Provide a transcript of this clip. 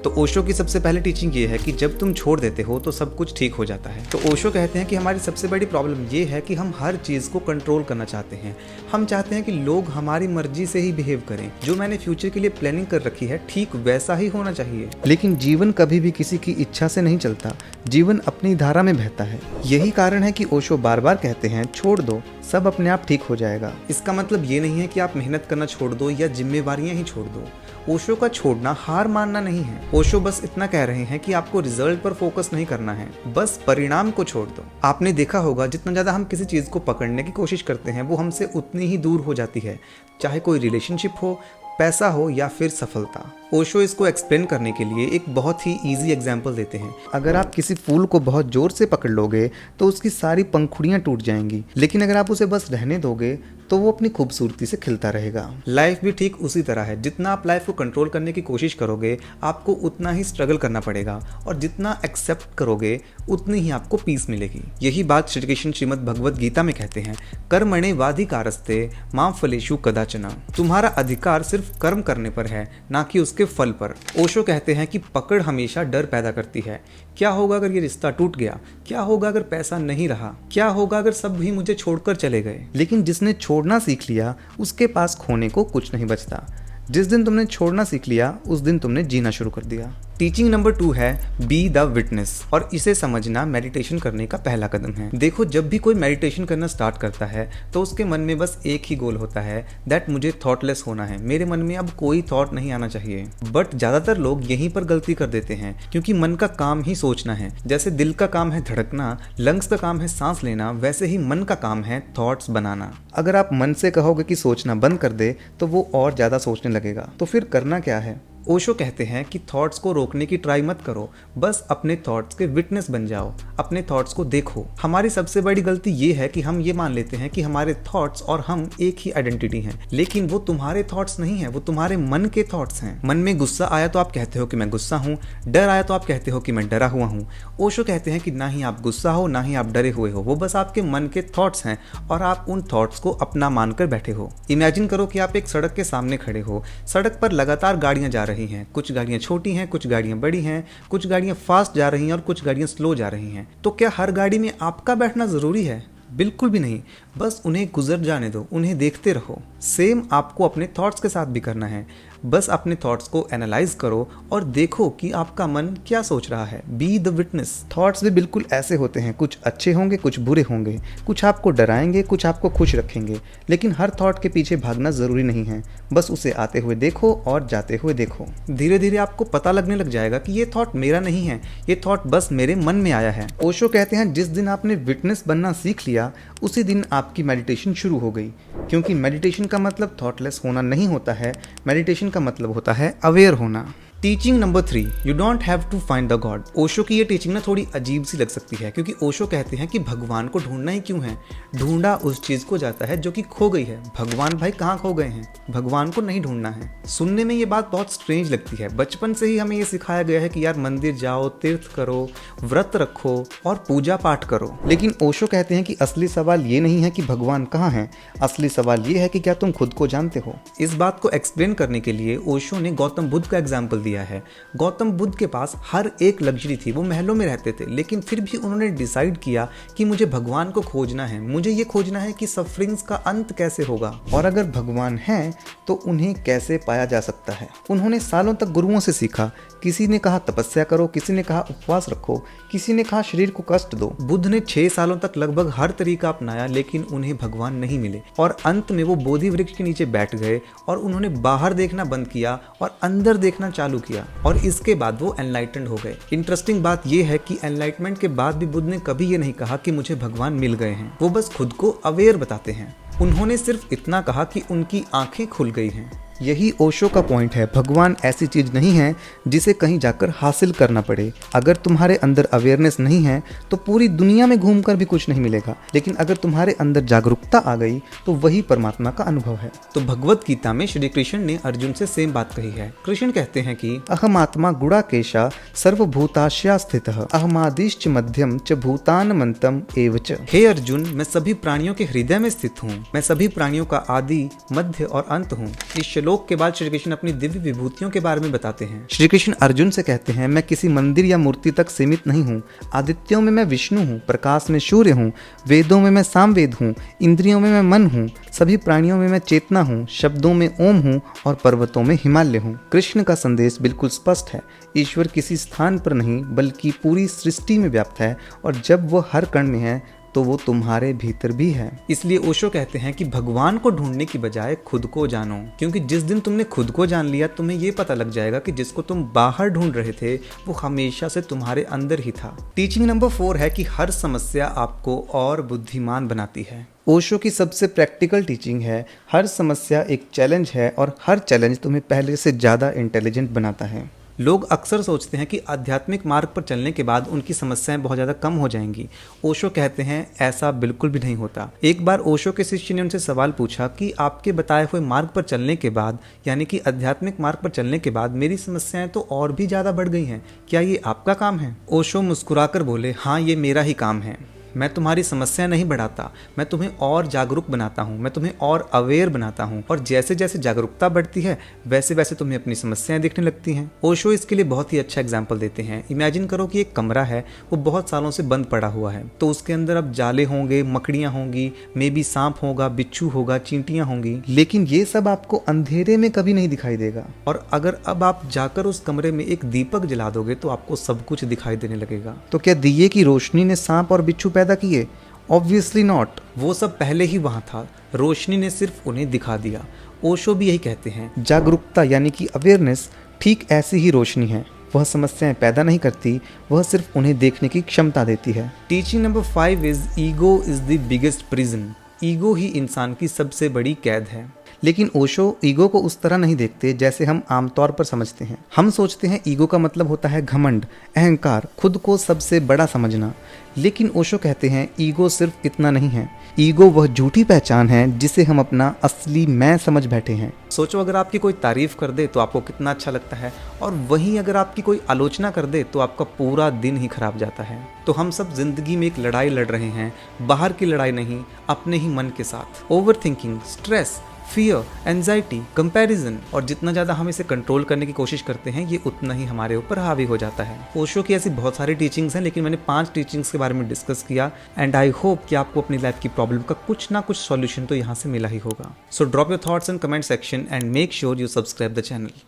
तो ओशो की सबसे पहले टीचिंग ये है कि जब तुम छोड़ देते हो तो सब कुछ ठीक हो जाता है। तो ओशो कहते हैं कि हमारी सबसे बड़ी प्रॉब्लम ये है कि हम हर चीज़ को कंट्रोल करना चाहते हैं। हम चाहते हैं कि लोग हमारी मर्जी से ही बिहेव करें। जो मैंने फ्यूचर के लिए प्लानिंग कर रखी है ठीक वैसा ही होना चाहिए। लेकिन जीवन कभी भी किसी की इच्छा से नहीं चलता, जीवन अपनी धारा में बहता है। यही कारण है कि ओशो बार बार कहते हैं छोड़ दो, सब अपने आप ठीक हो जाएगा। इसका मतलब ये नहीं है कि आप मेहनत करना छोड़ दो या जिम्मेवारियां ही छोड़ दो। ओशो का छोड़ना हार मानना नहीं है। ओशो बस इतना कह रहे हैं कि आपको रिजल्ट पर फोकस नहीं करना है, बस परिणाम को छोड़ दो। आपने देखा होगा जितना ज्यादा हम किसी चीज को पकड़ने की कोशिश करते हैं वो हमसे उतनी ही दूर हो जाती है, चाहे कोई रिलेशनशिप हो, पैसा हो या फिर सफलता। ओशो इसको एक्सप्लेन करने के लिए एक बहुत ही इजी एग्जाम्पल देते हैं। अगर आप किसी फूल को बहुत जोर से पकड़ लोगे तो उसकी सारी पंखुड़ियां टूट जाएंगी, लेकिन अगर आप उसे बस रहने दोगे तो वो अपनी खूबसूरती से खिलता रहेगा। लाइफ भी ठीक उसी तरह है। जितना आप लाइफ को कंट्रोल करने की कोशिश करोगे आपको उतना ही स्ट्रगल करना पड़ेगा, और जितना एक्सेप्ट करोगे उतनी ही आपको पीस मिलेगी। यही बात श्री कृष्ण श्रीमद् भगवद गीता में कहते हैं, कर्मण्येवाधिकारस्ते मां फलेषु कदाचन। तुम्हारा अधिकार सिर्फ कर्म करने पर है, ना कि उसके फल पर। ओशो कहते हैं कि पकड़ हमेशा डर पैदा करती है। क्या होगा अगर ये रिश्ता टूट गया? क्या होगा अगर पैसा नहीं रहा? क्या होगा अगर सब भी मुझे छोड़कर चले गए? लेकिन जिसने छोड़ना सीख लिया उसके पास खोने को कुछ नहीं बचता। जिस दिन तुमने छोड़ना सीख लिया उस दिन तुमने जीना शुरू कर दिया। टीचिंग नंबर 2 है बी द विटनेस, और इसे समझना मेडिटेशन करने का पहला कदम है। देखो, जब भी कोई मेडिटेशन करना स्टार्ट करता है तो उसके मन में बस एक ही गोल होता है, दैट मुझे थॉटलेस होना है, मेरे मन में अब कोई थॉट नहीं आना चाहिए। बट ज्यादातर लोग यहीं पर गलती कर देते हैं, क्योंकि मन का काम ही सोचना है। जैसे दिल का काम है धड़कना, लंग्स का काम है सांस लेना, वैसे ही मन का काम है थॉट्स बनाना। अगर आप मन से कहोगे कि सोचना बंद कर दे तो वो और ज्यादा सोचने लगेगा। तो फिर करना क्या है? ओशो कहते हैं कि थॉट्स को रोकने की ट्राई मत करो, बस अपने थॉट्स के विटनेस बन जाओ, अपने थॉट्स को देखो। हमारी सबसे बड़ी गलती ये है कि हम ये मान लेते हैं कि हमारे थॉट्स और हम एक ही आइडेंटिटी हैं, लेकिन वो तुम्हारे थॉट्स नहीं है, वो तुम्हारे मन के थॉट्स हैं। मन में गुस्सा आया तो आप कहते हो कि मैं गुस्सा हूँ, डर आया तो आप कहते हो कि मैं डरा हुआ हूँ। ओशो कहते हैं कि ना ही आप गुस्सा हो ना ही आप डरे हुए हो, वो बस आपके मन के थॉट्स हैं और आप उन थॉट्स को अपना मानकर बैठे हो। इमेजिन करो कि आप एक सड़क के सामने खड़े हो, सड़क पर लगातार गाड़ियां जा रही हैं। कुछ गाड़ियां छोटी हैं, कुछ गाड़ियां बड़ी हैं, कुछ गाड़ियां फास्ट जा रही हैं और कुछ गाड़ियां स्लो जा रही हैं। तो क्या हर गाड़ी में आपका बैठना जरूरी है? बिल्कुल भी नहीं। बस उन्हें गुजर जाने दो, उन्हें देखते रहो। सेम आपको अपने थॉट्स के साथ भी करना है। बस अपने थॉट्स को एनालाइज करो और देखो कि आपका मन क्या सोच रहा है। Be the witness. थॉट्स भी बिल्कुल ऐसे होते हैं, कुछ अच्छे होंगे, कुछ बुरे होंगे, कुछ आपको डराएंगे, कुछ आपको खुश रखेंगे, लेकिन हर थॉट के पीछे भागना जरूरी नहीं है। बस उसे आते हुए देखो और जाते हुए देखो। धीरे धीरे आपको पता लगने लग जाएगा कि ये थॉट मेरा नहीं है, ये थॉट बस मेरे मन में आया है। ओशो कहते हैं जिस दिन आपने विटनेस बनना सीख लिया उसी दिन आपकी मेडिटेशन शुरू हो गई, क्योंकि मेडिटेशन का मतलब थॉटलेस होना नहीं होता है, मेडिटेशन का मतलब होता है अवेयर होना। Teaching number 3, you don't have to find the god. Osho की ये टीचिंग ना थोड़ी अजीब सी लग सकती है, क्योंकि ओशो कहते हैं कि भगवान को ढूंढना ही क्यों है? ढूंढा उस चीज को जाता है जो कि खो गई है। भगवान भाई कहाँ खो गए हैं? भगवान को नहीं ढूंढना है। सुनने में ये बात बहुत स्ट्रेंज लगती है। बचपन से ही हमें ये सिखाया गया है कि यार मंदिर जाओ, तीर्थ करो, व्रत रखो और पूजा पाठ करो। लेकिन ओशो कहते हैं कि असली सवाल ये नहीं है कि भगवान कहाँ है, असली सवाल ये है कि क्या तुम खुद को जानते हो। इस बात को एक्सप्लेन करने के लिए ओशो ने गौतम बुद्ध का एग्जाम्पल दिया है। गौतम बुद्ध के पास हर एक लग्जरी थी, वो महलों में रहते थे, लेकिन फिर भी उन्होंने डिसाइड किया कि मुझे भगवान को खोजना है, मुझे ये खोजना है कि सफरिंग्स का अंत कैसे होगा और अगर भगवान है तो उन्हें कैसे पाया जा सकता है। उन्होंने सालों तक गुरुओं से सीखा। किसी ने कहा तपस्या करो, किसी ने कहा उपवास रखो, किसी ने कहा शरीर को कष्ट दो। बुद्ध ने 6 सालों तक लगभग हर तरीका अपनाया, लेकिन उन्हें भगवान नहीं मिले और अंत में वो बोधि वृक्ष के नीचे बैठ गए और उन्होंने बाहर देखना बंद किया और अंदर देखना चालू किया, और इसके बाद वो एनलाइटेंड हो गए। इंटरेस्टिंग बात यह है कि एनलाइटमेंट के बाद भी बुद्ध ने कभी ये नहीं कहा कि मुझे भगवान मिल गए हैं। वो बस खुद को अवेयर बताते हैं। उन्होंने सिर्फ इतना कहा कि उनकी आंखें खुल गई हैं। यही ओशो का पॉइंट है। भगवान ऐसी चीज नहीं है जिसे कहीं जाकर हासिल करना पड़े। अगर तुम्हारे अंदर अवेयरनेस नहीं है तो पूरी दुनिया में घूमकर भी कुछ नहीं मिलेगा, लेकिन अगर तुम्हारे अंदर जागरूकता आ गई तो वही परमात्मा का अनुभव है। तो भगवत गीता में श्री कृष्ण ने अर्जुन से सेम बात कही है। कृष्ण कहते हैं कि अहमात्मा गुणाकेशा सर्वभूताश्या स्थितः अहमादिश्च मध्यम च भूतानमन्तम एव च। हे अर्जुन, मैं सभी प्राणियों के हृदय में स्थित हूँ, मैं सभी प्राणियों का आदि, मध्य और अंत हूँ। इस श्लोक के बाद श्री कृष्ण अपनी दिव्य विभूतियों के बारे में बताते हैं। श्री कृष्ण अर्जुन से कहते हैं, मैं किसी मंदिर या मूर्ति तक सीमित नहीं हूँ। आदित्यों में मैं विष्णु हूँ, प्रकाश में सूर्य हूँ, वेदों में मैं सामवेद हूँ, इंद्रियों में मैं मन हूँ, सभी प्राणियों में मैं चेतना हूँ, शब्दों में ओम हूँ और पर्वतों में हिमालय हूँ। कृष्ण का संदेश बिल्कुल स्पष्ट है। ईश्वर किसी स्थान पर नहीं बल्कि पूरी सृष्टि में व्याप्त है और जब वो हर कण में है तो वो तुम्हारे भीतर भी है। इसलिए ओशो कहते हैं कि भगवान को ढूंढने की बजाय खुद को जानो, क्योंकि जिस दिन तुमने खुद को जान लिया तुम्हें ये पता लग जाएगा कि जिसको तुम बाहर ढूंढ रहे थे वो हमेशा से तुम्हारे अंदर ही था। टीचिंग नंबर 4 है कि हर समस्या आपको और बुद्धिमान बनाती है। ओशो की सबसे प्रैक्टिकल टीचिंग है, हर समस्या एक चैलेंज है और हर चैलेंज तुम्हें पहले से ज़्यादा इंटेलिजेंट बनाता है। लोग अक्सर सोचते हैं कि आध्यात्मिक मार्ग पर चलने के बाद उनकी समस्याएं बहुत ज़्यादा कम हो जाएंगी। ओशो कहते हैं ऐसा बिल्कुल भी नहीं होता। एक बार ओशो के शिष्य ने उनसे सवाल पूछा कि आपके बताए हुए मार्ग पर चलने के बाद, यानी कि आध्यात्मिक मार्ग पर चलने के बाद मेरी समस्याएं तो और भी ज़्यादा बढ़ गई हैं, क्या ये आपका काम है? ओशो मुस्कुराकर बोले, हाँ ये मेरा ही काम है। मैं तुम्हारी समस्या नहीं बढ़ाता, मैं तुम्हें और जागरूक बनाता हूँ, मैं तुम्हें और अवेयर बनाता हूँ और जैसे जैसे जागरूकता बढ़ती है वैसे वैसे तुम्हें अपनी समस्याएं दिखने लगती हैं। ओशो इसके लिए बहुत ही अच्छा एग्जाम्पल देते हैं। इमेजिन करो कि एक कमरा है, वो बहुत सालों से बंद पड़ा हुआ है, तो उसके अंदर अब जाले होंगे, मकड़ियाँ होंगी, मे बी सांप होगा, बिच्छू होगा, चींटियाँ होंगी, लेकिन ये सब आपको अंधेरे में कभी नहीं दिखाई देगा। और अगर अब आप जाकर उस कमरे में एक दीपक जला दोगे तो आपको सब कुछ दिखाई देने लगेगा। तो क्या दिए की रोशनी ने सांप और बिच्छू पैदा किए? Obviously not. वो सब पहले ही वहाँ था, रोशनी ने सिर्फ उन्हें दिखा दिया। ओशो भी यही कहते हैं, जागरूकता यानी कि अवेयरनेस ठीक ऐसी ही रोशनी है। वह समस्याएं पैदा नहीं करती, वह सिर्फ उन्हें देखने की क्षमता देती है। Teaching number 5 is ego is the biggest prison. Ego ही इंसान की सबसे बड़ी कैद है। लेकिन ओशो ईगो को उस तरह नहीं देखते जैसे हम आमतौर पर समझते हैं। हम सोचते हैं ईगो का मतलब होता है घमंड, अहंकार, खुद को सबसे बड़ा समझना। लेकिन ओशो कहते हैं ईगो सिर्फ इतना नहीं है। ईगो वह झूठी पहचान है जिसे हम अपना असली मैं समझ बैठे हैं। सोचो, अगर आपकी कोई तारीफ कर दे तो आपको कितना अच्छा लगता है, और वहीं अगर आपकी कोई आलोचना कर दे तो आपका पूरा दिन ही खराब जाता है। तो हम सब जिंदगी में एक लड़ाई लड़ रहे हैं, बाहर की लड़ाई नहीं, अपने ही मन के साथ। Over thinking, stress, fear, anxiety, comparison, और जितना ज़्यादा हम इसे कंट्रोल करने की कोशिश करते हैं ये उतना ही हमारे ऊपर हावी हो जाता है। ओशो की ऐसी बहुत सारी टीचिंग्स हैं, लेकिन मैंने 5 टीचिंग्स के बारे में डिस्कस किया एंड आई होप कि आपको अपनी लाइफ की प्रॉब्लम का कुछ ना कुछ सॉल्यूशन तो यहाँ से मिला ही होगा। So drop your thoughts in comment section and make sure you subscribe the channel.